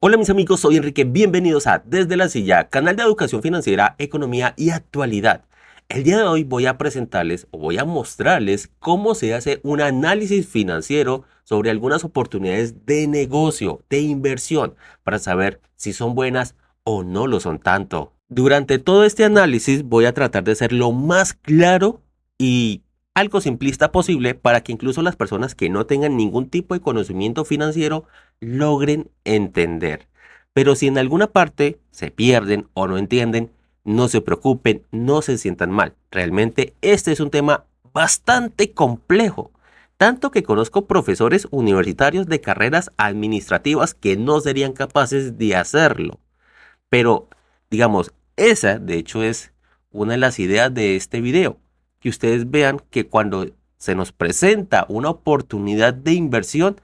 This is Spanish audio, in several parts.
Hola mis amigos, soy Enrique, bienvenidos a Desde la Silla, canal de educación financiera, economía y actualidad. El día de hoy voy a presentarles o voy a mostrarles cómo se hace un análisis financiero sobre algunas oportunidades de negocio, de inversión, para saber si son buenas o no lo son tanto. Durante todo este análisis voy a tratar de ser lo más claro y algo simplista posible para que incluso las personas que no tengan ningún tipo de conocimiento financiero logren entender. Pero si en alguna parte se pierden o no entienden, no se preocupen, no se sientan mal. Realmente este es un tema bastante complejo. Tanto que conozco profesores universitarios de carreras administrativas que no serían capaces de hacerlo. Pero, digamos, esa de hecho es una de las ideas de este video. Que ustedes vean que cuando se nos presenta una oportunidad de inversión,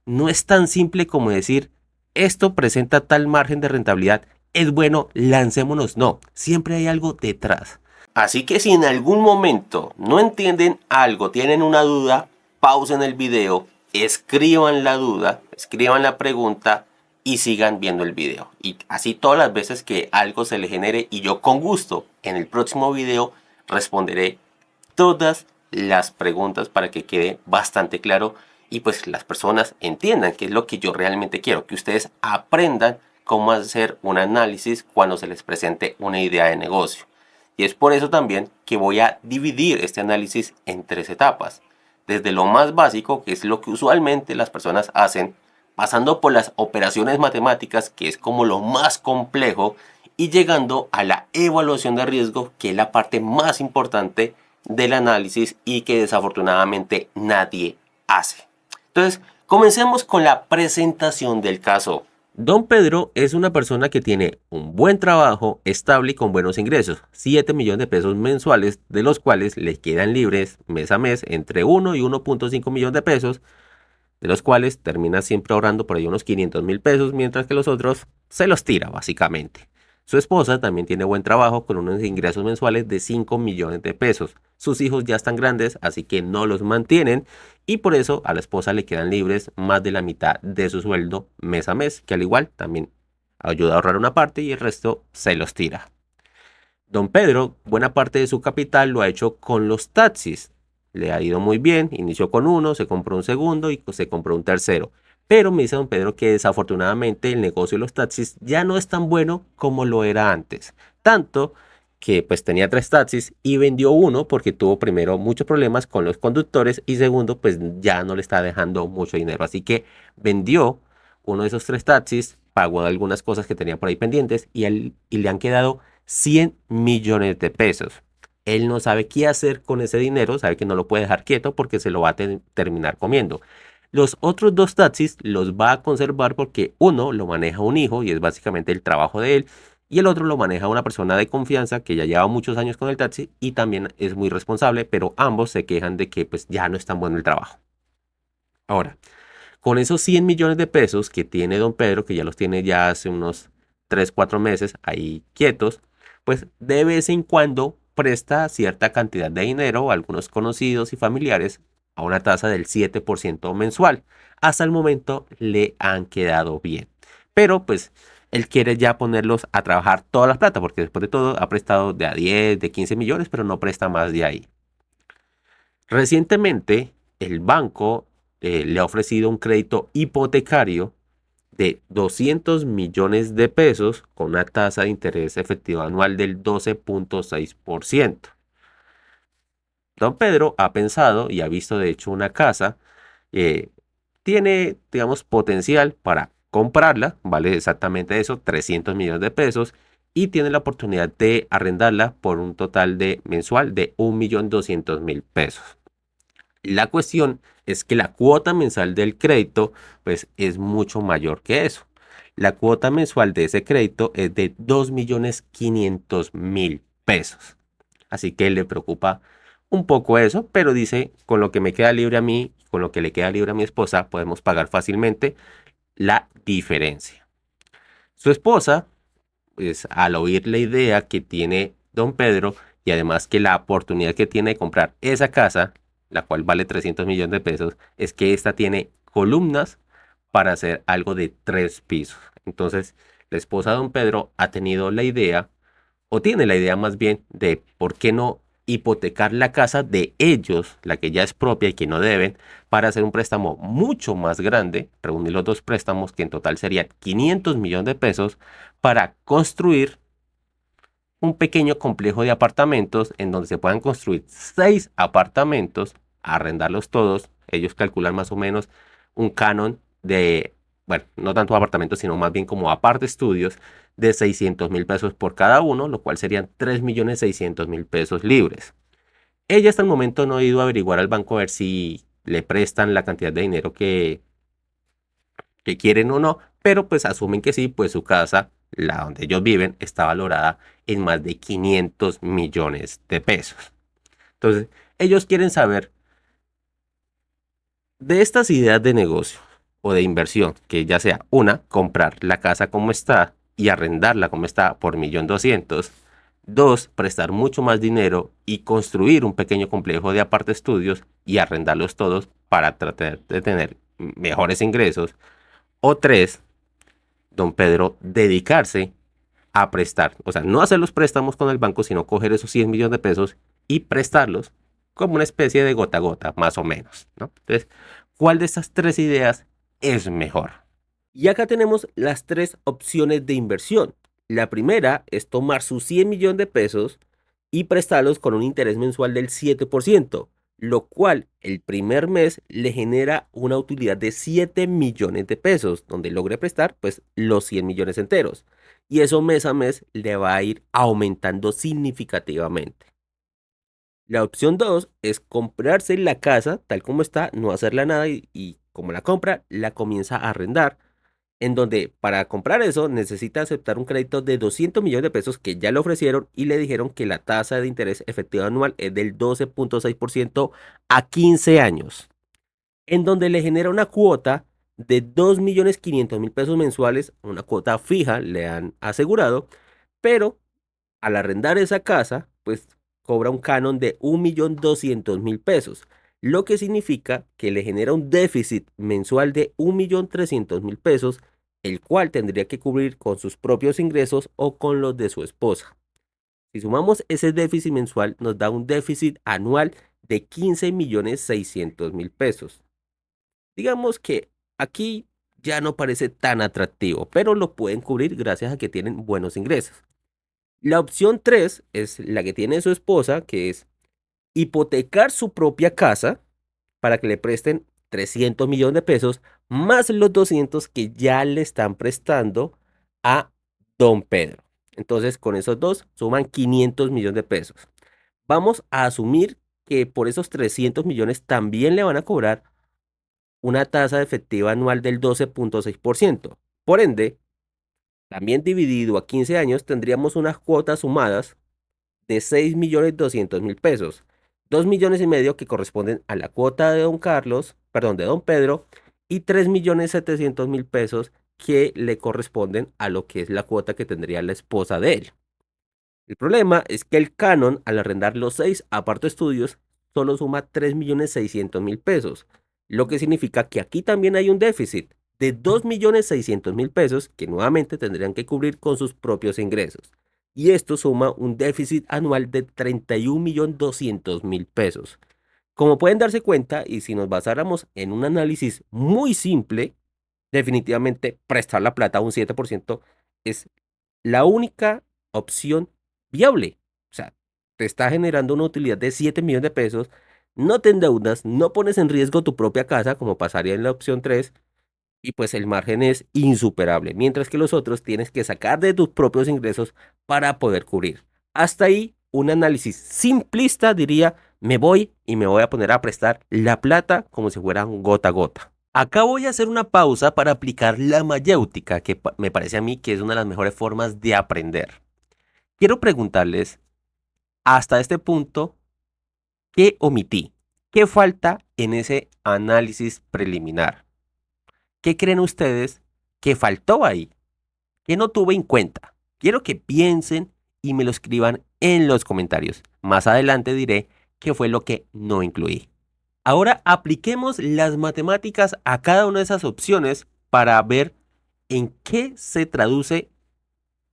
no es tan simple como decir, esto presenta tal margen de rentabilidad, es bueno, lancémonos. No, siempre hay algo detrás. Así que si en algún momento no entienden algo, tienen una duda, pausen el video, escriban la duda, escriban la pregunta y sigan viendo el video. Y así todas las veces que algo se le genere y yo con gusto en el próximo video responderé todas las preguntas para que quede bastante claro y pues las personas entiendan qué es lo que yo realmente quiero, que ustedes aprendan cómo hacer un análisis cuando se les presente una idea de negocio. Y es por eso también que voy a dividir este análisis en tres etapas. Desde lo más básico, que es lo que usualmente las personas hacen, pasando por las operaciones matemáticas, que es como lo más complejo, y llegando a la evaluación de riesgo, que es la parte más importante del análisis y que desafortunadamente nadie hace. Entonces, comencemos con la presentación del caso. Don Pedro es una persona que tiene un buen trabajo estable y con buenos ingresos, 7 millones de pesos mensuales, de los cuales le quedan libres mes a mes entre 1 y 1.5 millones de pesos, de los cuales termina siempre ahorrando por ahí unos 500.000 pesos, mientras que los otros se los tira básicamente. Su esposa también tiene buen trabajo con unos ingresos mensuales de 5 millones de pesos. Sus hijos ya están grandes, así que no los mantienen y por eso a la esposa le quedan libres más de la mitad de su sueldo mes a mes, que al igual también ayuda a ahorrar una parte y el resto se los tira. Don Pedro, buena parte de su capital lo ha hecho con los taxis. Le ha ido muy bien, inició con uno, se compró un segundo y se compró un tercero. Pero me dice don Pedro que desafortunadamente el negocio de los taxis ya no es tan bueno como lo era antes. Tanto que pues tenía tres taxis y vendió uno porque tuvo primero muchos problemas con los conductores y segundo pues ya no le está dejando mucho dinero. Así que vendió uno de esos tres taxis, pagó algunas cosas que tenía por ahí pendientes y le han quedado 100 millones de pesos. Él no sabe qué hacer con ese dinero, sabe que no lo puede dejar quieto porque se lo va a terminar comiendo. Los otros dos taxis los va a conservar porque uno lo maneja un hijo y es básicamente el trabajo de él y el otro lo maneja una persona de confianza que ya lleva muchos años con el taxi y también es muy responsable, pero ambos se quejan de que pues ya no es tan bueno el trabajo. Ahora, con esos 100 millones de pesos que tiene don Pedro, que ya los tiene ya hace unos 3 4 meses ahí quietos, pues de vez en cuando presta cierta cantidad de dinero a algunos conocidos y familiares a una tasa del 7% mensual. Hasta el momento le han quedado bien. Pero pues él quiere ya ponerlos a trabajar toda la plata, porque después de todo ha prestado de a 10, de 15 millones, pero no presta más de ahí. Recientemente, el banco le ha ofrecido un crédito hipotecario de 200 millones de pesos con una tasa de interés efectiva anual del 12.6%. Don Pedro ha pensado y ha visto de hecho una casa, eh, tiene, digamos, potencial para comprarla, vale exactamente eso, 300 millones de pesos, y tiene la oportunidad de arrendarla por un total de mensual de 1.200.000 pesos. La cuestión es que la cuota mensual del crédito pues es mucho mayor que eso. La cuota mensual de ese crédito es de 2.500.000 pesos. Así que le preocupa un poco eso, pero dice, con lo que me queda libre a mí, con lo que le queda libre a mi esposa, podemos pagar fácilmente la diferencia. Su esposa, pues al oír la idea que tiene don Pedro y además que la oportunidad que tiene de comprar esa casa, la cual vale 300 millones de pesos, es que esta tiene columnas para hacer algo de 3 pisos. Entonces, la esposa de don Pedro ha tenido la idea, o tiene la idea más bien, de por qué no hipotecar la casa de ellos, la que ya es propia y que no deben, para hacer un préstamo mucho más grande, reunir los dos préstamos, que en total serían 500 millones de pesos, para construir un pequeño complejo de apartamentos en donde se puedan construir 6 apartamentos, arrendarlos todos. Ellos calculan más o menos un canon de, bueno, no tanto apartamentos, sino más bien como aparte estudios de 600.000 pesos por cada uno, lo cual serían 3.600.000 pesos libres. Ella hasta el momento no ha ido a averiguar al banco a ver si le prestan la cantidad de dinero que quieren o no, pero pues asumen que sí, pues su casa, la donde ellos viven, está valorada en más de 500 millones de pesos. Entonces, ellos quieren saber de estas ideas de negocio o de inversión, que ya sea una, comprar la casa como está y arrendarla como está por 1.200.000. Dos, prestar mucho más dinero y construir un pequeño complejo de aparte estudios y arrendarlos todos para tratar de tener mejores ingresos. O tres, don Pedro dedicarse a prestar, o sea, no hacer los préstamos con el banco, sino coger esos 100 millones de pesos y prestarlos como una especie de gota a gota, más o menos, ¿no? Entonces, ¿cuál de estas tres ideas es mejor? Y acá tenemos las tres opciones de inversión. La primera es tomar sus 100 millones de pesos y prestarlos con un interés mensual del 7%, lo cual el primer mes le genera una utilidad de 7 millones de pesos, donde logre prestar pues los 100 millones enteros. Y eso mes a mes le va a ir aumentando significativamente. La opción 2 es comprarse la casa tal como está, no hacerla nada y como la compra, la comienza a arrendar, en donde para comprar eso necesita aceptar un crédito de 200 millones de pesos que ya le ofrecieron y le dijeron que la tasa de interés efectiva anual es del 12.6% a 15 años, en donde le genera una cuota de 2.500.000 pesos mensuales, una cuota fija, le han asegurado, pero al arrendar esa casa, pues cobra un canon de 1.200.000 pesos, lo que significa que le genera un déficit mensual de 1.300.000 pesos, el cual tendría que cubrir con sus propios ingresos o con los de su esposa. Si sumamos ese déficit mensual, nos da un déficit anual de 15.600.000 pesos. Digamos que aquí ya no parece tan atractivo, pero lo pueden cubrir gracias a que tienen buenos ingresos. La opción 3 es la que tiene su esposa, que es hipotecar su propia casa para que le presten 300 millones de pesos más los 200 que ya le están prestando a don Pedro. Entonces, con esos dos suman 500 millones de pesos. Vamos a asumir que por esos 300 millones también le van a cobrar una tasa efectiva anual del 12.6%. Por ende, también dividido a 15 años, tendríamos unas cuotas sumadas de 6.200.000 pesos, 2.500.000 que corresponden a la cuota de don Carlos, perdón, de don Pedro, y 3.700.000 pesos que le corresponden a lo que es la cuota que tendría la esposa de él. El problema es que el canon, al arrendar los 6 estudios, solo suma 3.600.000 pesos, lo que significa que aquí también hay un déficit de 2.600.000 pesos que nuevamente tendrían que cubrir con sus propios ingresos. Y esto suma un déficit anual de 31.200.000 pesos. Como pueden darse cuenta, y si nos basáramos en un análisis muy simple, definitivamente prestar la plata a un 7% es la única opción viable. O sea, te está generando una utilidad de 7 millones de pesos, no te endeudas, no pones en riesgo tu propia casa, como pasaría en la opción 3, y pues el margen es insuperable, mientras que los otros tienes que sacar de tus propios ingresos para poder cubrir. Hasta ahí, un análisis simplista diría, me voy y me voy a poner a prestar la plata como si fuera un gota a gota. Acá voy a hacer una pausa para aplicar la mayéutica, que me parece a mí que es una de las mejores formas de aprender. Quiero preguntarles, hasta este punto, ¿qué omití? ¿Qué falta en ese análisis preliminar? ¿Qué creen ustedes que faltó ahí? ¿Qué no tuve en cuenta? Quiero que piensen y me lo escriban en los comentarios. Más adelante diré qué fue lo que no incluí. Ahora apliquemos las matemáticas a cada una de esas opciones para ver en qué se traduce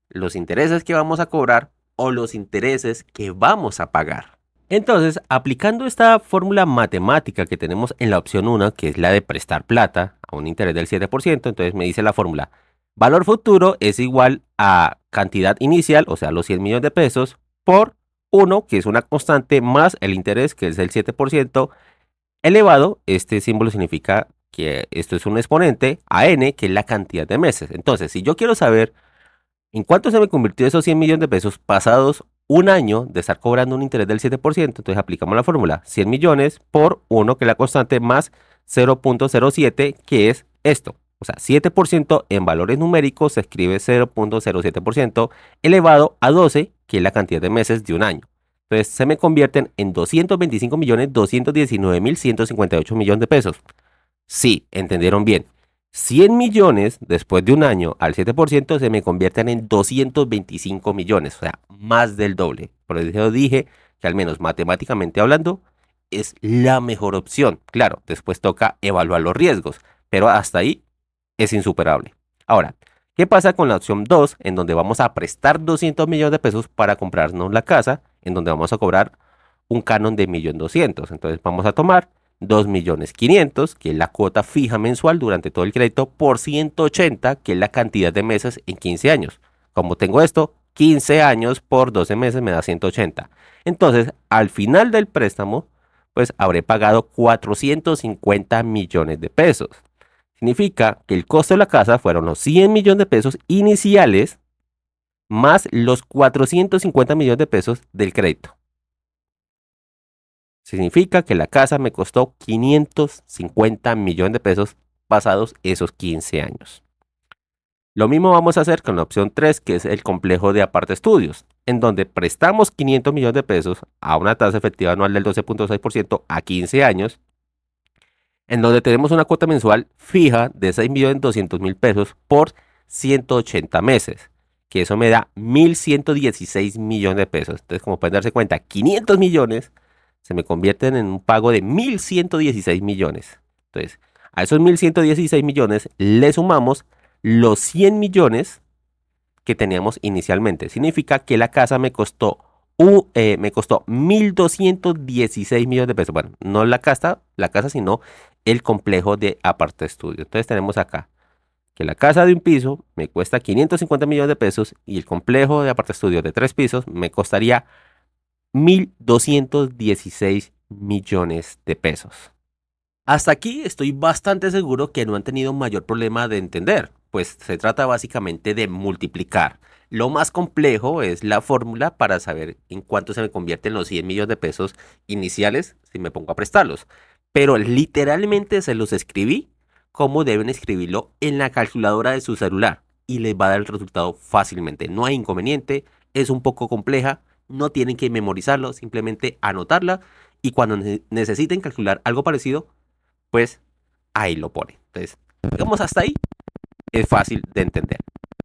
los intereses que vamos a cobrar o los intereses que vamos a pagar. Entonces, aplicando esta fórmula matemática que tenemos en la opción 1, que es la de prestar plata a un interés del 7%, entonces me dice la fórmula, valor futuro es igual a cantidad inicial, o sea, los 100 millones de pesos, por 1, que es una constante, más el interés, que es el 7%, elevado, este símbolo significa que esto es un exponente, a n, que es la cantidad de meses. Entonces, si yo quiero saber ¿en cuánto se me convirtió esos 100 millones de pesos pasados un año de estar cobrando un interés del 7%? Entonces aplicamos la fórmula 100 millones por 1, que es la constante, más 0.07, que es esto. O sea, 7% en valores numéricos se escribe 0.07% elevado a 12, que es la cantidad de meses de un año. Entonces se me convierten en 225.219.158 millones de pesos. Sí, entendieron bien. 100 millones después de un año al 7% se me convierten en 225 millones, o sea, más del doble. Por eso dije que al menos matemáticamente hablando es la mejor opción. Claro, después toca evaluar los riesgos, pero hasta ahí es insuperable. Ahora, ¿qué pasa con la opción 2, en donde vamos a prestar 200 millones de pesos para comprarnos la casa, en donde vamos a cobrar un canon de 1.200.000? Entonces vamos a tomar 2.500.000, que es la cuota fija mensual durante todo el crédito, por 180, que es la cantidad de meses en 15 años. Como tengo esto, 15 años por 12 meses me da 180. Entonces, al final del préstamo, pues habré pagado 450 millones de pesos. Significa que el costo de la casa fueron los 100 millones de pesos iniciales más los 450 millones de pesos del crédito. Significa que la casa me costó 550 millones de pesos pasados esos 15 años. Lo mismo vamos a hacer con la opción 3, que es el complejo de aparte estudios, en donde prestamos 500 millones de pesos a una tasa efectiva anual del 12.6% a 15 años, en donde tenemos una cuota mensual fija de 6.200.000 pesos por 180 meses, que eso me da 1.116 millones de pesos. Entonces, como pueden darse cuenta, 500 millones se me convierten en un pago de 1.116 millones. Entonces, a esos 1.116 millones le sumamos los 100 millones que teníamos inicialmente. Significa que la casa me costó 1.216 millones de pesos. Bueno, no la casa, sino el complejo de aparte estudio. Entonces tenemos acá que la casa de un piso me cuesta 550 millones de pesos y el complejo de aparte estudio de 3 pisos me costaría 1.216 millones de pesos. Hasta aquí estoy bastante seguro que no han tenido mayor problema de entender, pues se trata básicamente de multiplicar. Lo más complejo es la fórmula para saber en cuánto se me convierten los 100 millones de pesos iniciales si me pongo a prestarlos. Pero literalmente se los escribí como deben escribirlo en la calculadora de su celular y les va a dar el resultado fácilmente. No hay inconveniente, es un poco compleja, no tienen que memorizarlo, simplemente anotarla y cuando necesiten calcular algo parecido, pues ahí lo pone. Entonces, digamos hasta ahí, es fácil de entender.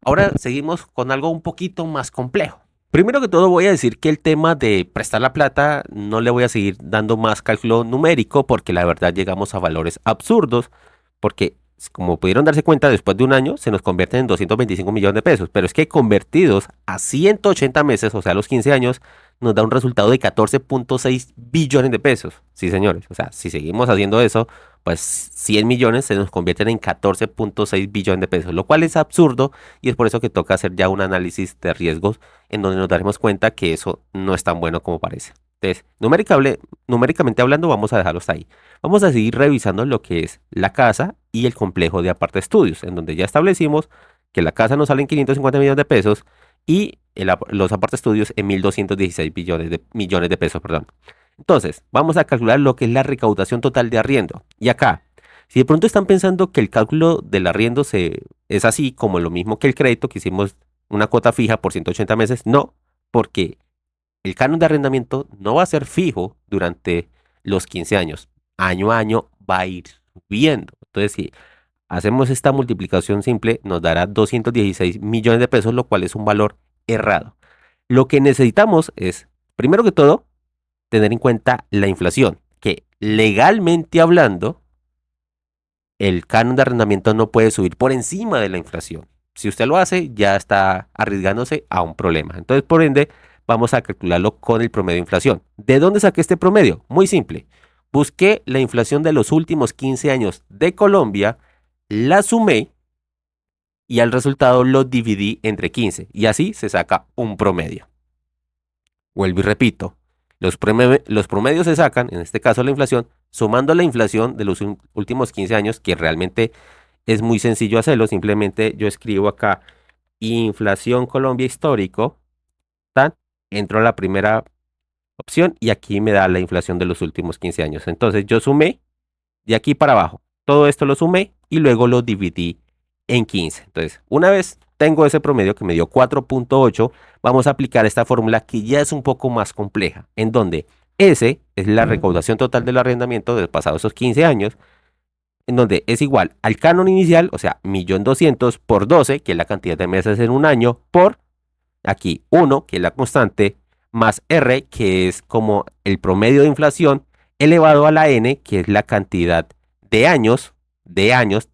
Ahora seguimos con algo un poquito más complejo. Primero que todo voy a decir que el tema de prestar la plata no le voy a seguir dando más cálculo numérico porque la verdad llegamos a valores absurdos porque como pudieron darse cuenta después de un año se nos convierten en 225 millones de pesos, pero es que convertidos a 180 meses, o sea, a los 15 años, nos da un resultado de 14.6 billones de pesos. Sí, señores, o sea, si seguimos haciendo eso, pues 100 millones se nos convierten en 14.6 billones de pesos, lo cual es absurdo y es por eso que toca hacer ya un análisis de riesgos en donde nos daremos cuenta que eso no es tan bueno como parece. Entonces, numéricamente hablando, vamos a dejarlo hasta ahí. Vamos a seguir revisando lo que es la casa y el complejo de aparte estudios, en donde ya establecimos que la casa nos sale en 550 millones de pesos y los aparte estudios en 1.216 millones de pesos, perdón. Entonces, vamos a calcular lo que es la recaudación total de arriendo. Y acá, si de pronto están pensando que el cálculo del arriendo es así como lo mismo que el crédito, que hicimos una cuota fija por 180 meses, no, porque el canon de arrendamiento no va a ser fijo durante los 15 años. Año a año va a ir subiendo. Entonces, si hacemos esta multiplicación simple, nos dará 216 millones de pesos, lo cual es un valor errado. Lo que necesitamos es, primero que todo, tener en cuenta la inflación, que legalmente hablando el canon de arrendamiento no puede subir por encima de la inflación. Si usted lo hace, ya está arriesgándose a un problema. Entonces, por ende, vamos a calcularlo con el promedio de inflación. ¿De dónde saqué este promedio? Muy simple. Busqué la inflación de los últimos 15 años de Colombia, la sumé y al resultado lo dividí entre 15 y así se saca un promedio. Vuelvo y repito, los promedios se sacan, en este caso la inflación, sumando la inflación de los últimos 15 años, que realmente es muy sencillo hacerlo, simplemente yo escribo acá inflación Colombia histórico, tan, entro a la primera opción y aquí me da la inflación de los últimos 15 años. Entonces yo sumé de aquí para abajo, todo esto lo sumé y luego lo dividí en 15. Entonces, una vez tengo ese promedio que me dio 4.8, vamos a aplicar esta fórmula que ya es un poco más compleja, en donde S es la recaudación total del arrendamiento de pasados esos 15 años, en donde es igual al canon inicial, o sea, 1.200.000 por 12, que es la cantidad de meses en un año, por aquí 1, que es la constante, más R, que es como el promedio de inflación, elevado a la N, que es la cantidad de años,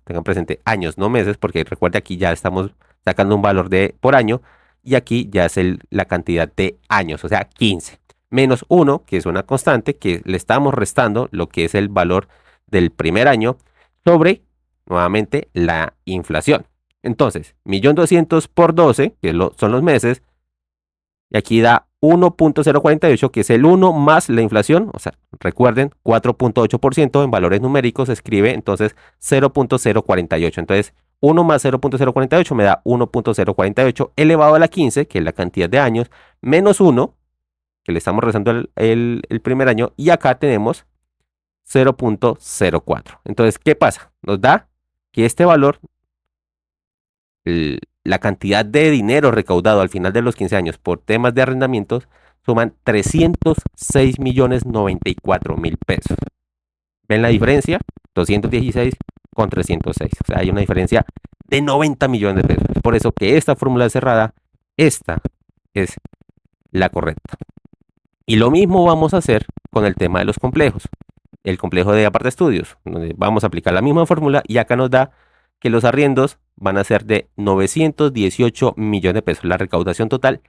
tengan presente años, no meses, porque recuerde aquí ya estamos sacando un valor de por año, y aquí ya es la cantidad de años, o sea, 15, menos 1, que es una constante, que le estamos restando lo que es el valor del primer año, sobre, nuevamente, la inflación. Entonces, 1.200.000 por 12, que son los meses, y aquí da 1.048, que es el 1 más la inflación, o sea, recuerden, 4.8% en valores numéricos se escribe, entonces 0.048. Entonces, 1 más 0.048 me da 1.048 elevado a la 15, que es la cantidad de años, menos 1, que le estamos rezando el primer año, y acá tenemos 0.04. Entonces, ¿qué pasa? Nos da que este valor, la cantidad de dinero recaudado al final de los 15 años por temas de arrendamientos suman 306.094.000 pesos. ¿Ven la diferencia? 216 con 306. O sea, hay una diferencia de 90 millones de pesos. Por eso que esta fórmula cerrada, esta es la correcta. Y lo mismo vamos a hacer con el tema de los complejos. El complejo de aparte estudios, donde vamos a aplicar la misma fórmula y acá nos da que los arriendos van a ser de 918 millones de pesos, la recaudación total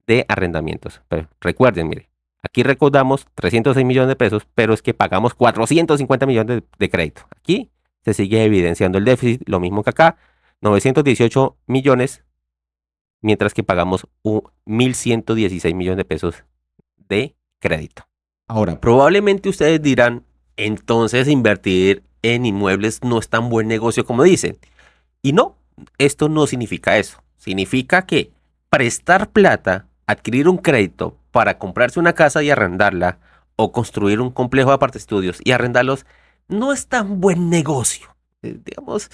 de arrendamientos. Pero recuerden, mire, aquí recaudamos 306 millones de pesos, pero es que pagamos 450 millones de crédito. Aquí se sigue evidenciando el déficit, lo mismo que acá, 918 millones, mientras que pagamos 1.116 millones de pesos de crédito. Ahora, probablemente ustedes dirán, entonces invertir en inmuebles no es tan buen negocio como dicen. Y no, esto no significa eso. Significa que prestar plata, adquirir un crédito para comprarse una casa y arrendarla, o construir un complejo de aparte estudios y arrendarlos, no es tan buen negocio. Digamos,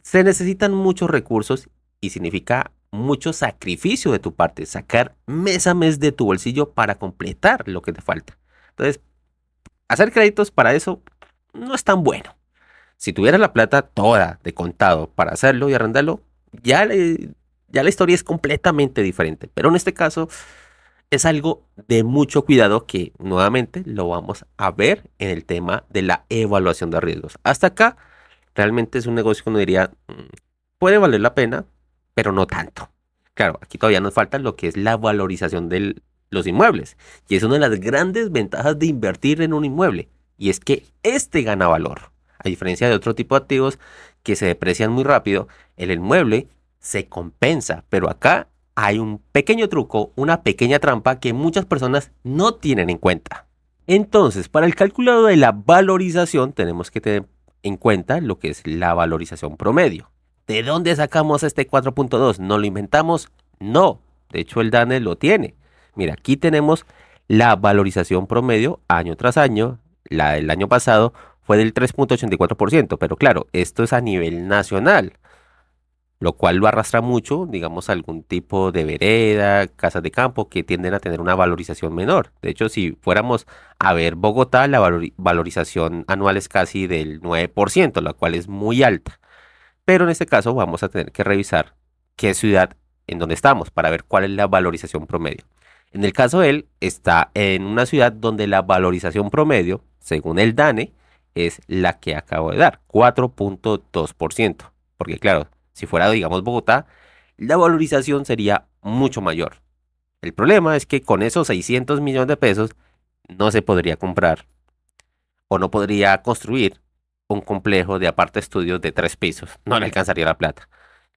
se necesitan muchos recursos y significa mucho sacrificio de tu parte, sacar mes a mes de tu bolsillo para completar lo que te falta. Entonces, hacer créditos para eso no es tan bueno. Si tuvieras la plata toda de contado para hacerlo y arrendarlo, ya la historia es completamente diferente. Pero en este caso es algo de mucho cuidado que nuevamente lo vamos a ver en el tema de la evaluación de riesgos. Hasta acá realmente es un negocio que uno diría, puede valer la pena, pero no tanto. Claro, aquí todavía nos falta lo que es la valorización de los inmuebles. Y es una de las grandes ventajas de invertir en un inmueble. Y es que este gana valor. A diferencia de otro tipo de activos que se deprecian muy rápido, el inmueble se compensa. Pero acá hay un pequeño truco, una pequeña trampa que muchas personas no tienen en cuenta. Entonces, para el cálculo de la valorización tenemos que tener en cuenta lo que es la valorización promedio. ¿De dónde sacamos este 4.2? ¿No lo inventamos? No. De hecho, el DANE lo tiene. Mira, aquí tenemos la valorización promedio año tras año. La del año pasado fue del 3.84%, pero claro, esto es a nivel nacional, lo cual lo arrastra mucho, digamos, algún tipo de vereda, casas de campo que tienden a tener una valorización menor. De hecho, si fuéramos a ver Bogotá, la valorización anual es casi del 9%, la cual es muy alta. Pero en este caso vamos a tener que revisar qué ciudad en donde estamos para ver cuál es la valorización promedio. En el caso de él, está en una ciudad donde la valorización promedio, según el DANE, es la que acabo de dar, 4.2%. Porque claro, si fuera, digamos, Bogotá, la valorización sería mucho mayor. El problema es que con esos 600 millones de pesos no se podría comprar o no podría construir un complejo de aparte estudios de 3 pisos. No le alcanzaría la plata.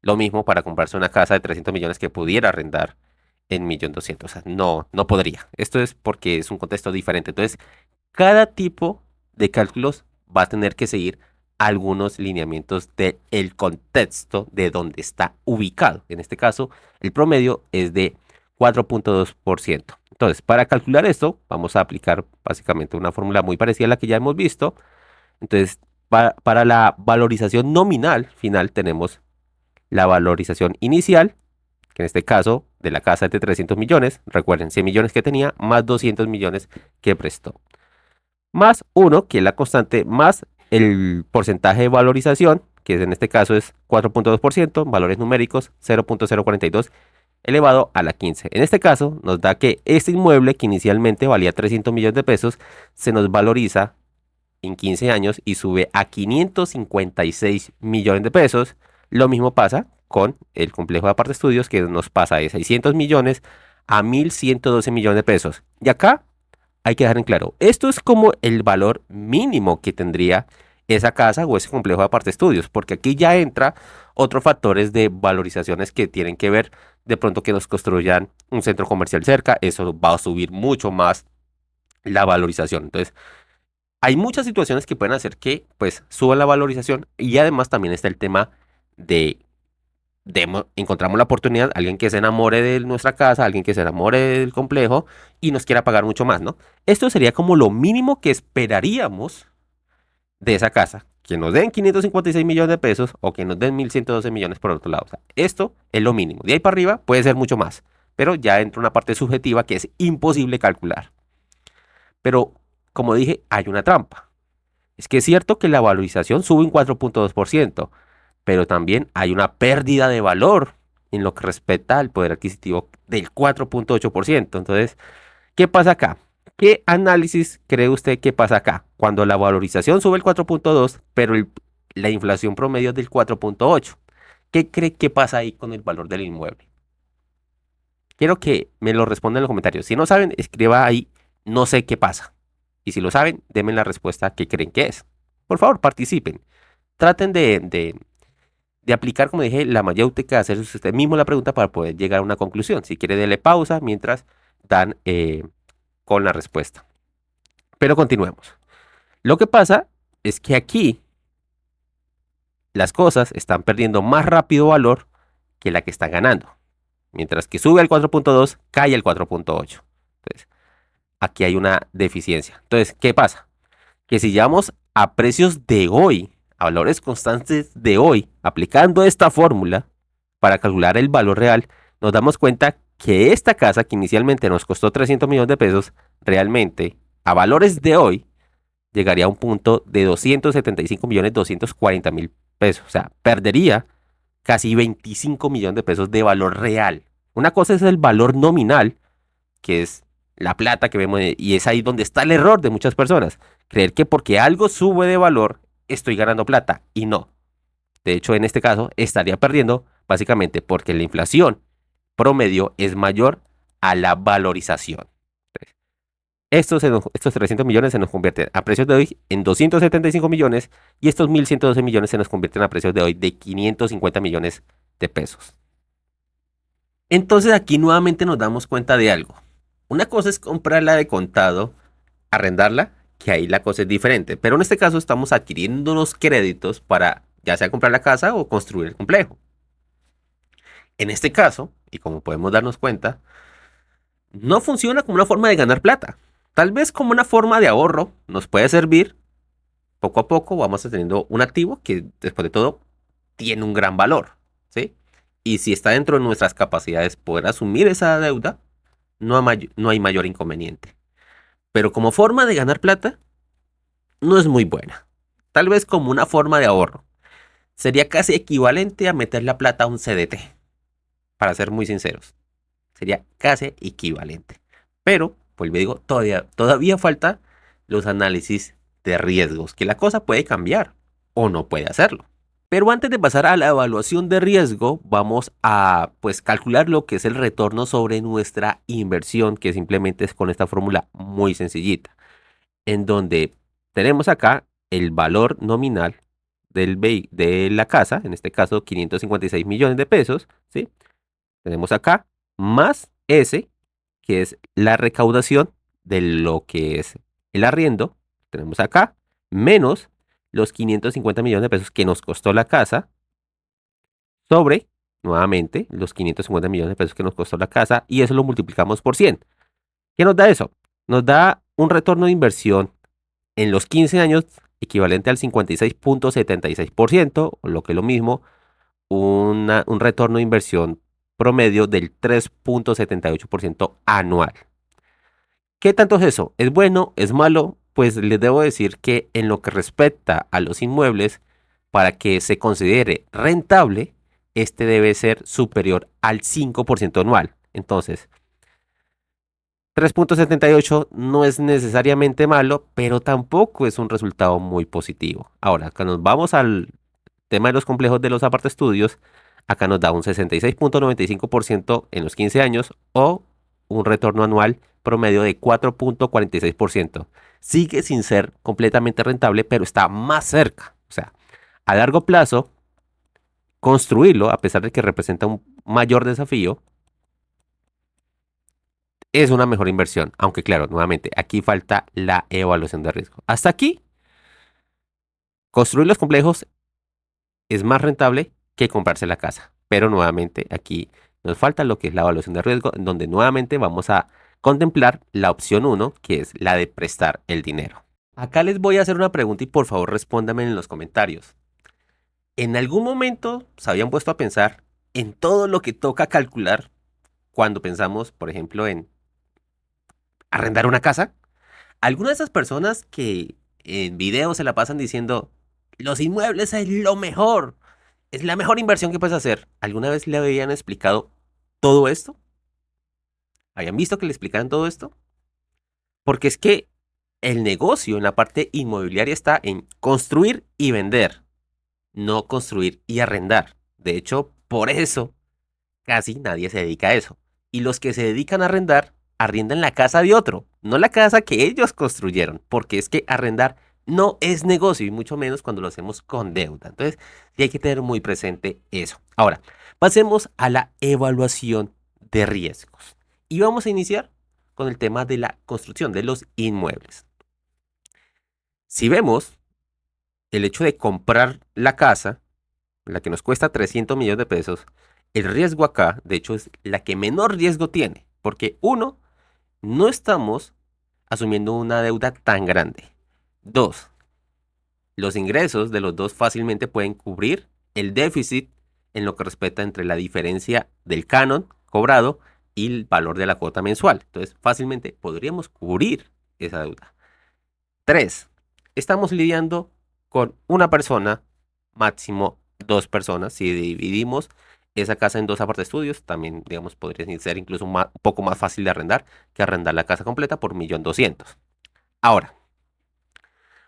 Lo mismo para comprarse una casa de 300 millones que pudiera arrendar en 1.200.000. O sea, no, no podría. Esto es porque es un contexto diferente. Entonces, cada tipo de cálculos va a tener que seguir algunos lineamientos del contexto de donde está ubicado. En este caso, el promedio es de 4.2%. Entonces, para calcular esto, vamos a aplicar básicamente una fórmula muy parecida a la que ya hemos visto. Entonces, para la valorización nominal final tenemos la valorización inicial, que en este caso de la casa es de 300 millones, recuerden, 100 millones que tenía, más 200 millones que prestó, más uno que es la constante, más el porcentaje de valorización, que en este caso es 4.2%, valores numéricos 0.042 elevado a la 15. En este caso nos da que este inmueble que inicialmente valía 300 millones de pesos, se nos valoriza en 15 años y sube a 556 millones de pesos. Lo mismo pasa con el complejo de aparte estudios, que nos pasa de 600 millones a 1.112 millones de pesos. Y acá hay que dejar en claro, esto es como el valor mínimo que tendría esa casa o ese complejo de aparte estudios, porque aquí ya entra otros factores de valorizaciones que tienen que ver de pronto que nos construyan un centro comercial cerca, eso va a subir mucho más la valorización. Entonces, hay muchas situaciones que pueden hacer que pues suba la valorización, y además también está el tema de, encontramos la oportunidad, alguien que se enamore de nuestra casa, alguien que se enamore del complejo y nos quiera pagar mucho más, ¿no? Esto sería como lo mínimo que esperaríamos de esa casa, que nos den 556 millones de pesos o que nos den 1.112 millones por otro lado. O sea, esto es lo mínimo. De ahí para arriba puede ser mucho más, pero ya entra una parte subjetiva que es imposible calcular. Pero, como dije, hay una trampa. Es que es cierto que la valorización sube un 4.2%, pero también hay una pérdida de valor en lo que respecta al poder adquisitivo del 4.8%. Entonces, ¿qué pasa acá? ¿Qué análisis cree usted que pasa acá? Cuando la valorización sube el 4.2, pero la inflación promedio es del 4.8. ¿Qué cree que pasa ahí con el valor del inmueble? Quiero que me lo respondan en los comentarios. Si no saben, escriba ahí, no sé qué pasa. Y si lo saben, denme la respuesta que creen que es. Por favor, participen. Traten de aplicar, como dije, la mayéutica, hacer usted mismo la pregunta para poder llegar a una conclusión. Si quiere, dele pausa mientras dan con la respuesta. Pero continuemos. Lo que pasa es que aquí las cosas están perdiendo más rápido valor que la que están ganando. Mientras que sube al 4.2, cae al 4.8. Entonces, aquí hay una deficiencia. Entonces, ¿qué pasa? Que si llevamos a precios de hoy, a valores constantes de hoy, aplicando esta fórmula para calcular el valor real, nos damos cuenta que esta casa que inicialmente nos costó 300 millones de pesos, realmente a valores de hoy llegaría a un punto de 275 millones 240 mil pesos. O sea, perdería casi 25 millones de pesos de valor real. Una cosa es el valor nominal, que es la plata que vemos, y es ahí donde está el error de muchas personas. Creer que porque algo sube de valor, estoy ganando plata, y no. De hecho, en este caso, estaría perdiendo básicamente porque la inflación promedio es mayor a la valorización. Estos 300 millones se nos convierten a precios de hoy en 275 millones, y estos 1.112 millones se nos convierten a precios de hoy de 550 millones de pesos. Entonces aquí nuevamente nos damos cuenta de algo. Una cosa es comprarla de contado, arrendarla, que ahí la cosa es diferente. Pero en este caso estamos adquiriendo unos créditos para ya sea comprar la casa o construir el complejo. En este caso, y como podemos darnos cuenta, no funciona como una forma de ganar plata. Tal vez como una forma de ahorro nos puede servir. Poco a poco vamos teniendo un activo que después de todo tiene un gran valor, ¿sí? Y si está dentro de nuestras capacidades poder asumir esa deuda, no hay mayor inconveniente. Pero como forma de ganar plata, no es muy buena. Tal vez como una forma de ahorro. Sería casi equivalente a meter la plata a un CDT, para ser muy sinceros. Sería casi equivalente. Pero, pues le digo, todavía falta los análisis de riesgos, que la cosa puede cambiar o no puede hacerlo. Pero antes de pasar a la evaluación de riesgo, vamos a pues calcular lo que es el retorno sobre nuestra inversión, que simplemente es con esta fórmula muy sencillita, en donde tenemos acá el valor nominal de la casa, en este caso 556 millones de pesos, ¿sí? Tenemos acá más S, que es la recaudación de lo que es el arriendo. Tenemos acá menos los 550 millones de pesos que nos costó la casa sobre, nuevamente, los 550 millones de pesos que nos costó la casa y eso lo multiplicamos por 100. ¿Qué nos da eso? Nos da un retorno de inversión en los 15 años equivalente al 56.76%, o lo que es lo mismo, un retorno de inversión promedio del 3.78% anual. ¿Qué tanto es eso? ¿Es bueno? ¿Es malo? Pues les debo decir que en lo que respecta a los inmuebles, para que se considere rentable, este debe ser superior al 5% anual. Entonces, 3.78 no es necesariamente malo, pero tampoco es un resultado muy positivo. Ahora, acá nos vamos al tema de los complejos de los estudios. Acá nos da un 66.95% en los 15 años o un retorno anual promedio de 4.46%. Sigue sin ser completamente rentable, pero está más cerca. O sea, a largo plazo, construirlo, a pesar de que representa un mayor desafío, es una mejor inversión. Aunque claro, nuevamente, aquí falta la evaluación de riesgo. Hasta aquí, construir los complejos es más rentable que comprarse la casa. Pero nuevamente, aquí nos falta lo que es la evaluación de riesgo, en donde nuevamente vamos a contemplar la opción 1, que es la de prestar el dinero. Acá les voy a hacer una pregunta y por favor respóndame en los comentarios. ¿En algún momento se habían puesto a pensar en todo lo que toca calcular cuando pensamos, por ejemplo, en arrendar una casa? Algunas de esas personas que en videos se la pasan diciendo, los inmuebles es lo mejor, es la mejor inversión que puedes hacer. ¿Alguna vez le habían explicado todo esto? ¿Habían visto que le explicaran todo esto? Porque es que el negocio en la parte inmobiliaria está en construir y vender, no construir y arrendar. De hecho, por eso casi nadie se dedica a eso. Y los que se dedican a arrendar, arriendan la casa de otro, no la casa que ellos construyeron, porque es que arrendar no es negocio y mucho menos cuando lo hacemos con deuda. Entonces, sí hay que tener muy presente eso. Ahora, pasemos a la evaluación de riesgos. Y vamos a iniciar con el tema de la construcción de los inmuebles. Si vemos el hecho de comprar la casa, la que nos cuesta 300 millones de pesos, el riesgo acá, de hecho, es la que menor riesgo tiene, porque uno, no estamos asumiendo una deuda tan grande. Dos, los ingresos de los dos fácilmente pueden cubrir el déficit en lo que respecta entre la diferencia del canon cobrado y el valor de la cuota mensual. Entonces, fácilmente podríamos cubrir esa deuda. Tres, estamos lidiando con una persona, máximo dos personas. Si dividimos esa casa en dos estudios, también, digamos, podría ser incluso un poco más fácil de arrendar que arrendar la casa completa por 1.200.000. Ahora,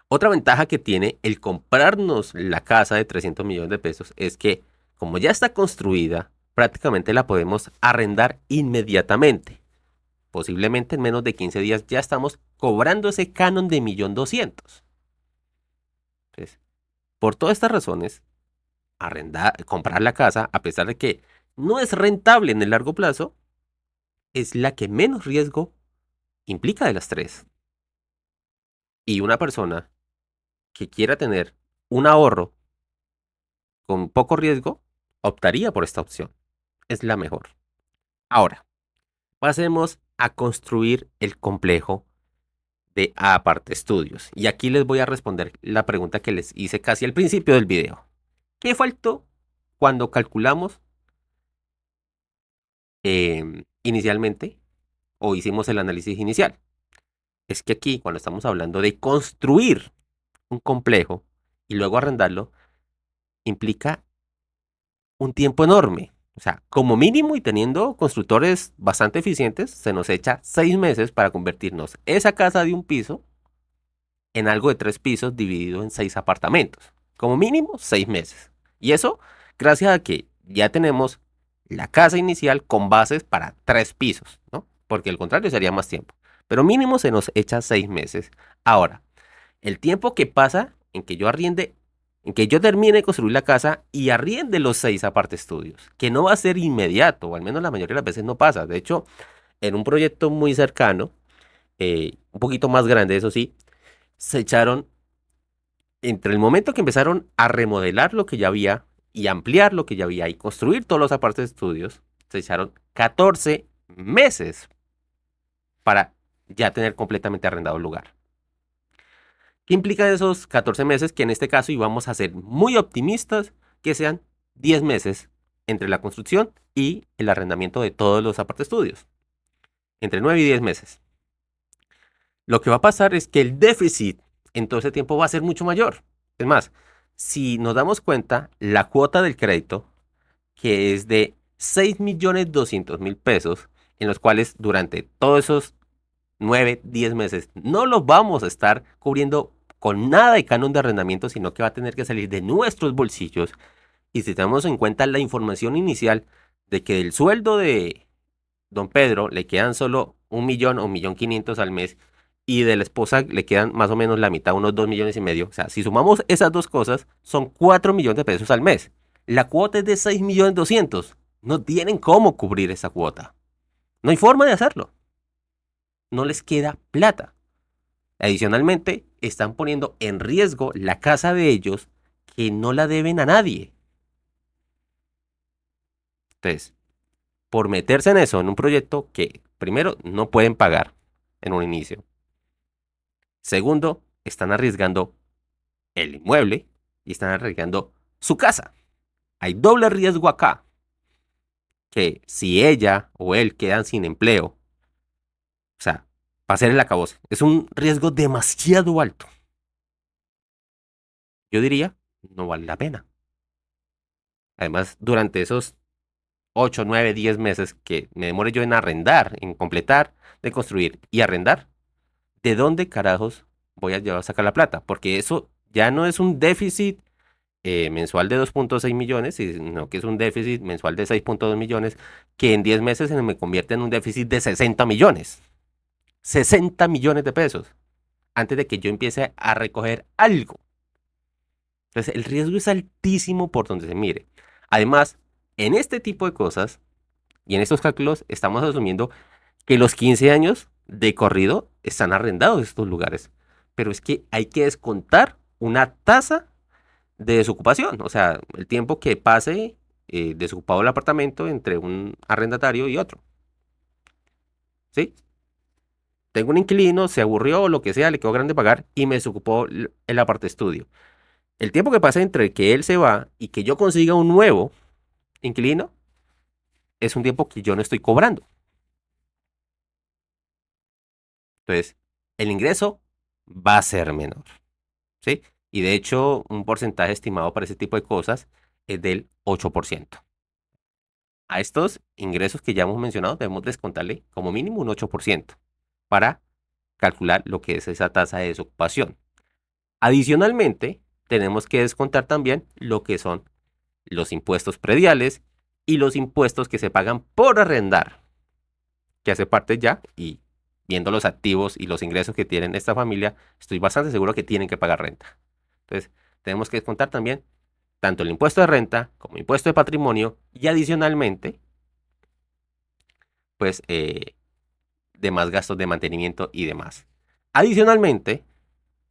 otra ventaja que tiene el comprarnos la casa de 300 millones de pesos es que, como ya está construida, prácticamente la podemos arrendar inmediatamente. Posiblemente en menos de 15 días ya estamos cobrando ese canon de 1.200.000. Entonces, por todas estas razones, comprar la casa, a pesar de que no es rentable en el largo plazo, es la que menos riesgo implica de las tres. Y una persona que quiera tener un ahorro con poco riesgo, optaría por esta opción. Es la mejor. Ahora, pasemos a construir el complejo de aparte estudios. Y aquí les voy a responder la pregunta que les hice casi al principio del video. ¿Qué faltó cuando calculamos inicialmente o hicimos el análisis inicial? Es que aquí, cuando estamos hablando de construir un complejo y luego arrendarlo, implica un tiempo enorme. O sea, como mínimo y teniendo constructores bastante eficientes, se nos echa 6 meses para convertirnos esa casa de un piso en algo de 3 pisos dividido en 6 apartamentos. Como mínimo 6 meses. Y eso gracias a que ya tenemos la casa inicial con bases para 3 pisos, ¿no? Porque el contrario sería más tiempo. Pero mínimo se nos echa 6 meses. Ahora, el tiempo que pasa en que yo arriende, en que yo termine de construir la casa y arriende los 6 estudios, que no va a ser inmediato, o al menos la mayoría de las veces no pasa. De hecho, en un proyecto muy cercano, un poquito más grande, eso sí, se echaron, entre el momento que empezaron a remodelar lo que ya había y ampliar lo que ya había y construir todos los apartes de estudios, se echaron 14 meses para ya tener completamente arrendado el lugar. ¿Qué implica esos 14 meses? Que en este caso íbamos a ser muy optimistas, que sean 10 meses entre la construcción y el arrendamiento de todos los aparte estudios. Entre 9 y 10 meses. Lo que va a pasar es que el déficit en todo ese tiempo va a ser mucho mayor. Es más, si nos damos cuenta, la cuota del crédito, que es de 6.200.000 pesos, en los cuales durante todos esos 9, 10 meses no los vamos a estar cubriendo con nada de canon de arrendamiento, sino que va a tener que salir de nuestros bolsillos. Y si tenemos en cuenta la información inicial de que del sueldo de don Pedro le quedan solo 1 millón o 1.500.000 al mes y de la esposa le quedan más o menos la mitad, unos 2,5 millones. O sea, si sumamos esas dos cosas, son 4 millones de pesos al mes. La cuota es de 6.200.000. No tienen cómo cubrir esa cuota. No hay forma de hacerlo. No les queda plata. Adicionalmente, están poniendo en riesgo la casa de ellos que no la deben a nadie. Entonces, por meterse en eso, en un proyecto que, primero, no pueden pagar en un inicio. Segundo, están arriesgando el inmueble y están arriesgando su casa. Hay doble riesgo acá, que si ella o él quedan sin empleo, o sea, va a ser el acabose. Es un riesgo demasiado alto. Yo diría, no vale la pena. Además, durante esos 8, 9, 10 meses que me demore yo en arrendar, en completar, de construir y arrendar, ¿de dónde carajos voy a llevar a sacar la plata? Porque eso ya no es un déficit mensual de 2,6 millones, sino que es un déficit mensual de 6,2 millones, que en 10 meses se me convierte en un déficit de 60 millones. 60 millones de pesos antes de que yo empiece a recoger algo. Entonces, el riesgo es altísimo por donde se mire. Además, en este tipo de cosas y en estos cálculos estamos asumiendo que los 15 años de corrido están arrendados estos lugares. Pero es que hay que descontar una tasa de desocupación, o sea, el tiempo que pase desocupado el apartamento entre un arrendatario y otro. ¿Sí? Tengo un inquilino, se aburrió o lo que sea, le quedó grande pagar y me desocupó el aparte estudio. El tiempo que pasa entre que él se va y que yo consiga un nuevo inquilino es un tiempo que yo no estoy cobrando. Entonces, el ingreso va a ser menor. ¿Sí? Y de hecho, un porcentaje estimado para ese tipo de cosas es del 8%. A estos ingresos que ya hemos mencionado debemos descontarle como mínimo un 8% para calcular lo que es esa tasa de desocupación. Adicionalmente, tenemos que descontar también lo que son los impuestos prediales y los impuestos que se pagan por arrendar, que hace parte ya, y viendo los activos y los ingresos que tienen esta familia, estoy bastante seguro que tienen que pagar renta. Entonces, tenemos que descontar también tanto el impuesto de renta como impuesto de patrimonio y adicionalmente, pues, demás gastos de mantenimiento y demás. Adicionalmente,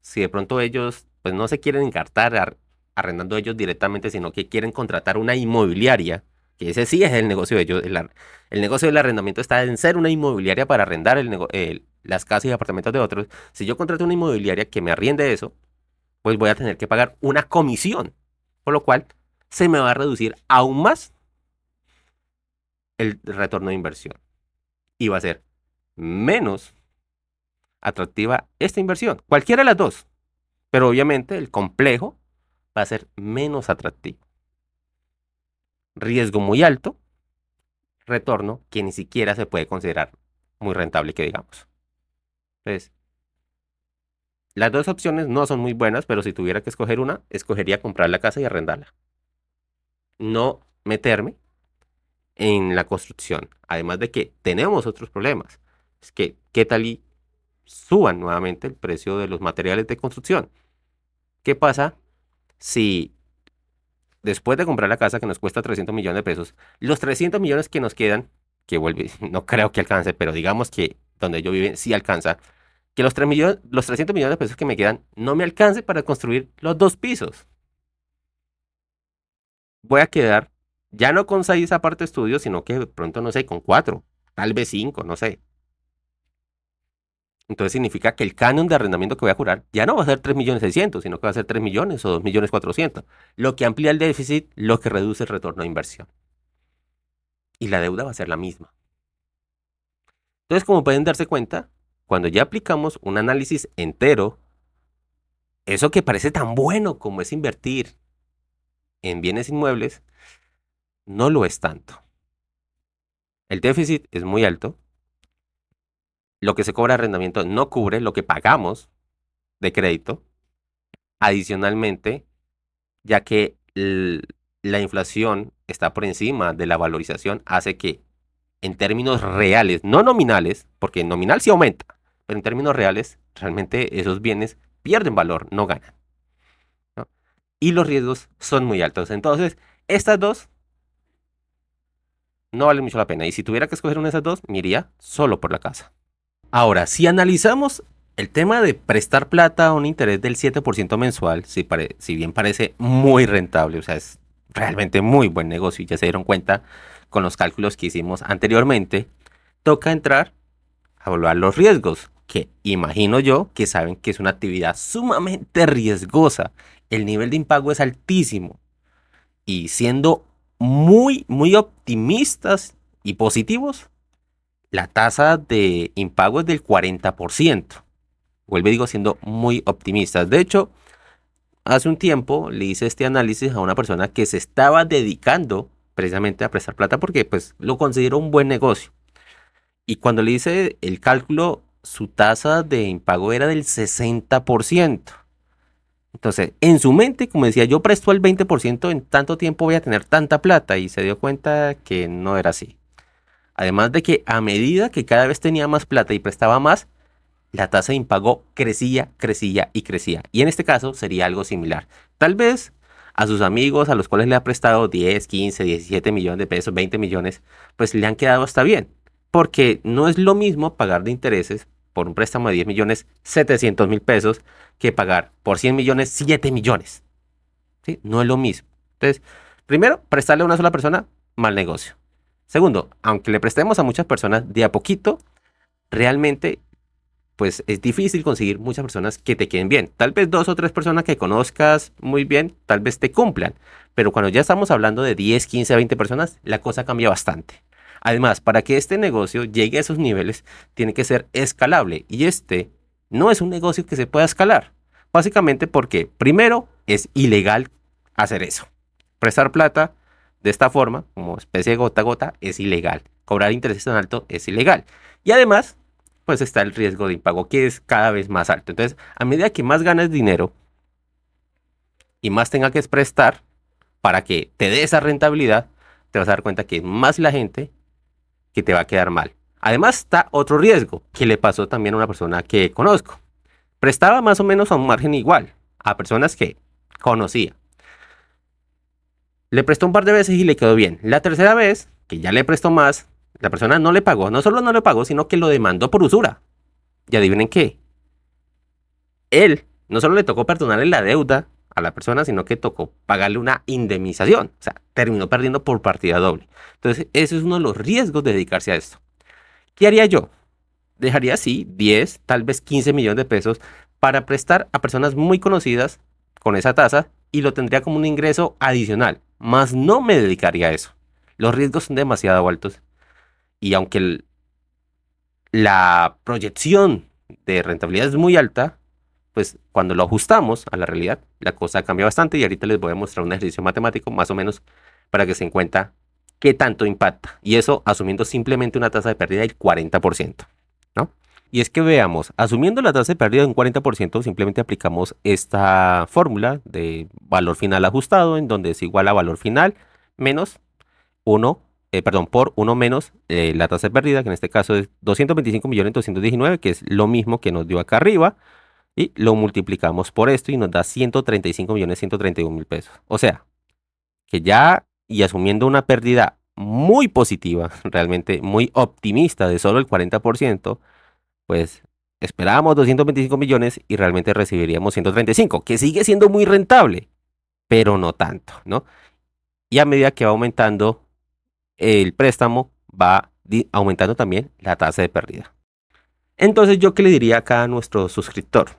si de pronto ellos, pues, no se quieren encartar arrendando ellos directamente, sino que quieren contratar una inmobiliaria, que ese sí es el negocio de ellos. El negocio del arrendamiento está en ser una inmobiliaria para arrendar las casas y apartamentos de otros. Si yo contrato una inmobiliaria que me arriende eso, pues voy a tener que pagar una comisión, por lo cual se me va a reducir aún más el retorno de inversión y va a ser menos atractiva esta inversión, cualquiera de las dos, pero obviamente el complejo va a ser menos atractivo. Riesgo muy alto, retorno que ni siquiera se puede considerar muy rentable, que digamos. Entonces, Las dos opciones no son muy buenas, pero si tuviera que escoger una, escogería comprar la casa y arrendarla. No meterme en la construcción. Además de que tenemos otros problemas. Es que, ¿qué tal y suban nuevamente el precio de los materiales de construcción? ¿Qué pasa si después de comprar la casa que nos cuesta 300 millones de pesos, los 300 millones que nos quedan, que vuelve, no creo que alcance, pero digamos que donde yo vivo sí alcanza, que los 3 millones, los 300 millones de pesos que me quedan no me alcance para construir los dos pisos? Voy a quedar ya no con 6 aparte de estudios, sino que de pronto, no sé, con 4, tal vez 5, no sé. Entonces significa que el canon de arrendamiento que voy a curar ya no va a ser 3.600.000, sino que va a ser 3 millones o 2.400.000, lo que amplía el déficit, lo que reduce el retorno de inversión. Y la deuda va a ser la misma. Entonces, como pueden darse cuenta, cuando ya aplicamos un análisis entero, eso que parece tan bueno como es invertir en bienes inmuebles, no lo es tanto. El déficit es muy alto, lo que se cobra de arrendamiento no cubre lo que pagamos de crédito. Adicionalmente, ya que la inflación está por encima de la valorización, hace que en términos reales, no nominales, porque nominal sí aumenta, pero en términos reales, realmente esos bienes pierden valor, no ganan, ¿no? Y los riesgos son muy altos. Entonces, estas dos no valen mucho la pena. Y si tuviera que escoger una de esas dos, me iría solo por la casa. Ahora, si analizamos el tema de prestar plata a un interés del 7% mensual, si bien parece muy rentable, o sea, es realmente muy buen negocio y ya se dieron cuenta con los cálculos que hicimos anteriormente, toca entrar a evaluar los riesgos, que imagino yo que saben que es una actividad sumamente riesgosa. El nivel de impago es altísimo y siendo muy, muy optimistas y positivos, la tasa de impago es del 40%. Vuelvo y digo siendo muy optimistas. De hecho, hace un tiempo le hice este análisis a una persona que se estaba dedicando precisamente a prestar plata porque pues lo consideró un buen negocio. Y cuando le hice el cálculo, su tasa de impago era del 60%. Entonces, en su mente, como decía, yo presto el 20%, en tanto tiempo voy a tener tanta plata, y se dio cuenta que no era así. Además de que a medida que cada vez tenía más plata y prestaba más, la tasa de impago crecía, crecía y crecía. Y en este caso sería algo similar. Tal vez a sus amigos a los cuales le ha prestado 10, 15, 17 millones de pesos, 20 millones, pues le han quedado hasta bien. Porque no es lo mismo pagar de intereses por un préstamo de 10 millones 700 mil pesos que pagar por 100 millones 7 millones. ¿Sí? No es lo mismo. Entonces, primero, prestarle a una sola persona, mal negocio. Segundo, aunque le prestemos a muchas personas de a poquito, realmente pues es difícil conseguir muchas personas que te queden bien. Tal vez 2 o 3 personas que conozcas muy bien, tal vez te cumplan. Pero cuando ya estamos hablando de 10, 15, 20 personas, la cosa cambia bastante. Además, para que este negocio llegue a esos niveles, tiene que ser escalable. Y este no es un negocio que se pueda escalar. Básicamente porque, primero, es ilegal hacer eso. Prestar plata de esta forma, como especie de gota a gota, es ilegal. Cobrar intereses tan alto es ilegal. Y además, pues está el riesgo de impago que es cada vez más alto. Entonces, a medida que más ganas dinero y más tenga que prestar para que te dé esa rentabilidad, te vas a dar cuenta que es más la gente que te va a quedar mal. Además está otro riesgo que le pasó también a una persona que conozco. Prestaba más o menos a un margen igual a personas que conocía. Le prestó un par de veces y le quedó bien. La tercera vez, que ya le prestó más, la persona no le pagó. No solo no le pagó, sino que lo demandó por usura. Y adivinen qué. Él no solo le tocó perdonarle la deuda a la persona, sino que tocó pagarle una indemnización. O sea, terminó perdiendo por partida doble. Entonces, ese es uno de los riesgos de dedicarse a esto. ¿Qué haría yo? Dejaría así 10, tal vez 15 millones de pesos para prestar a personas muy conocidas con esa tasa y lo tendría como un ingreso adicional. Más no me dedicaría a eso. Los riesgos son demasiado altos. Y aunque la proyección de rentabilidad es muy alta, pues cuando lo ajustamos a la realidad, la cosa cambia bastante y ahorita les voy a mostrar un ejercicio matemático más o menos para que se den cuenta qué tanto impacta. Y eso asumiendo simplemente una tasa de pérdida del 40%, ¿no? Y es que veamos, asumiendo la tasa de pérdida de un 40%, simplemente aplicamos esta fórmula de valor final ajustado, en donde es igual a valor final menos uno, por uno menos la tasa de pérdida, que en este caso es 225.219.000, que es lo mismo que nos dio acá arriba, y lo multiplicamos por esto y nos da 135.131.000 pesos. O sea, que ya, y asumiendo una pérdida muy positiva, realmente muy optimista de solo el 40%, pues esperábamos 225 millones y realmente recibiríamos 135, que sigue siendo muy rentable, pero no tanto, ¿no? Y a medida que va aumentando el préstamo, va aumentando también la tasa de pérdida. Entonces, ¿yo qué le diría acá a nuestro suscriptor?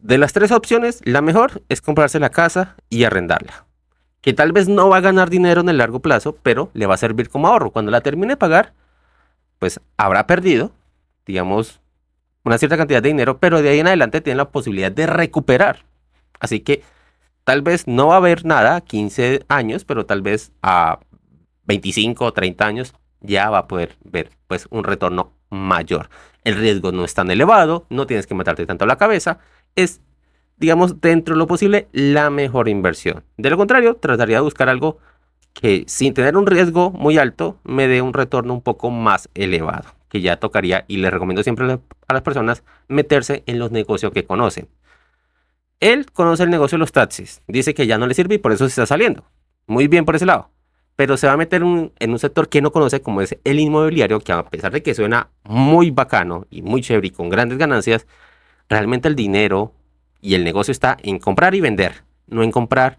De las tres opciones, la mejor es comprarse la casa y arrendarla, que tal vez no va a ganar dinero en el largo plazo, pero le va a servir como ahorro. Cuando la termine de pagar, pues habrá perdido, digamos, una cierta cantidad de dinero, pero de ahí en adelante tiene la posibilidad de recuperar. Así que tal vez no va a haber nada a 15 años, pero tal vez a 25 o 30 años ya va a poder ver pues un retorno mayor. El riesgo no es tan elevado, no tienes que matarte tanto la cabeza, es, digamos, dentro de lo posible, la mejor inversión. De lo contrario, trataría de buscar algo que sin tener un riesgo muy alto me dé un retorno un poco más elevado, que ya tocaría, y les recomiendo siempre a las personas meterse en los negocios que conocen. Él conoce el negocio de los taxis, dice que ya no le sirve y por eso se está saliendo. Muy bien por ese lado. Pero se va a meter en un sector que no conoce, como es el inmobiliario, que a pesar de que suena muy bacano y muy chévere y con grandes ganancias, realmente el dinero y el negocio está en comprar y vender, no en comprar,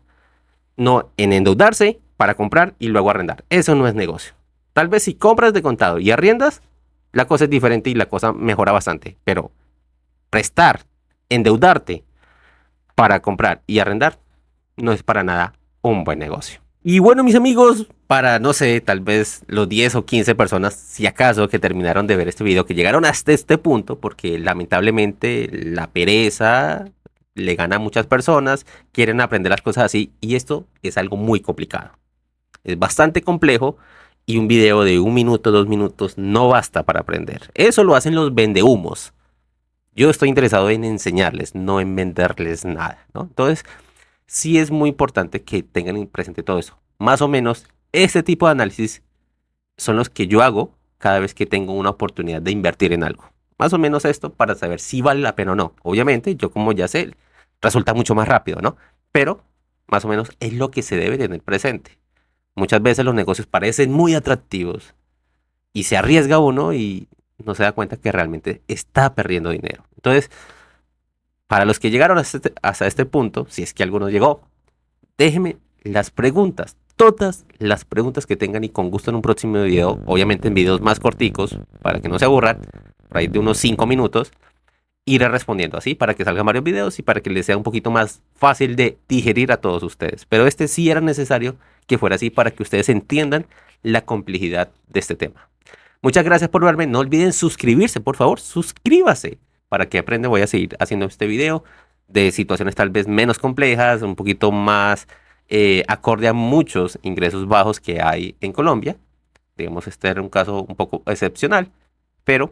no en endeudarse para comprar y luego arrendar. Eso no es negocio. Tal vez si compras de contado y arriendas, la cosa es diferente y la cosa mejora bastante. Pero prestar, endeudarte para comprar y arrendar no es para nada un buen negocio. Y bueno, mis amigos, para, no sé, tal vez los 10 o 15 personas, si acaso, que terminaron de ver este video, que llegaron hasta este punto, porque lamentablemente la pereza le gana a muchas personas, quieren aprender las cosas así, y esto es algo muy complicado. Es bastante complejo y un video de 1 minuto, 2 minutos no basta para aprender. Eso lo hacen los vendehumos. Yo estoy interesado en enseñarles, no en venderles nada, ¿no? Entonces, sí es muy importante que tengan presente todo eso. Más o menos, este tipo de análisis son los que yo hago cada vez que tengo una oportunidad de invertir en algo. Más o menos esto para saber si vale la pena o no. Obviamente, yo como ya sé, resulta mucho más rápido, ¿no? Pero, más o menos, es lo que se debe tener presente. Muchas veces los negocios parecen muy atractivos y se arriesga uno y no se da cuenta que realmente está perdiendo dinero. Entonces, para los que llegaron hasta este punto, si es que alguno llegó, déjenme las preguntas, todas las preguntas que tengan y con gusto en un próximo video, obviamente en videos más corticos, para que no se aburran, por ahí de unos 5 minutos, iré respondiendo así para que salgan varios videos y para que les sea un poquito más fácil de digerir a todos ustedes. Pero este sí era necesario que fuera así para que ustedes entiendan la complejidad de este tema. Muchas gracias por verme. No olviden suscribirse, por favor, suscríbase para que aprenda. Voy a seguir haciendo este video de situaciones tal vez menos complejas, un poquito más acorde a muchos ingresos bajos que hay en Colombia. Digamos, este era un caso un poco excepcional, pero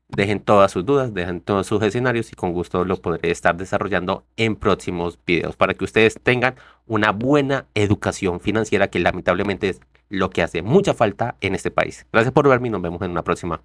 dejen todas sus dudas, dejen todos sus escenarios y con gusto lo podré estar desarrollando en próximos videos para que ustedes tengan una buena educación financiera, que lamentablemente es lo que hace mucha falta en este país. Gracias por verme y nos vemos en una próxima.